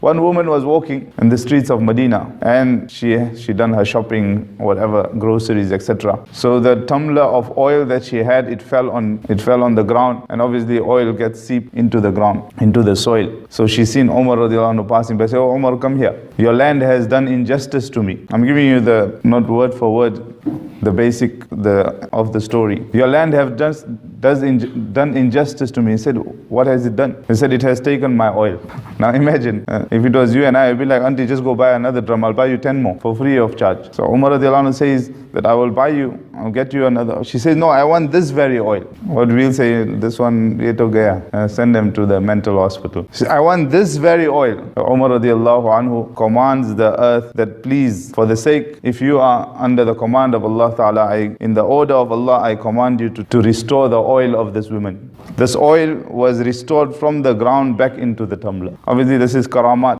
One woman was walking in the streets of Medina, and she done her shopping, whatever, groceries, etc. So the tumbler of oil that she had, it fell on the ground, and obviously oil gets seeped into the ground, into the soil. So she seen Umar radiallahu anhu passing by. Say, "Oh Umar, come here. Your land has done injustice to me." I'm giving you the, not word for word, the basic of the story. Your land have done injustice to me. He said, "What has it done?" He said, "It has taken my oil." Now imagine, if it was you and I, I'd be like, "Auntie, just go buy another drum. I'll buy you 10 more for free of charge." So Umar radiallahu anhu says that, "I will buy you, I'll get you another." She says, "No, I want this very oil." What we'll say, "This one, ye to gaya. Send them to the mental hospital." She says, "I want this very oil." Umar radiallahu anhu commands the earth that, "Please, for the sake, if you are under the command of Allah Ta'ala, in the order of Allah, I command you to restore the oil of this woman." This oil was restored from the ground back into the tumbler. Obviously this is karamat.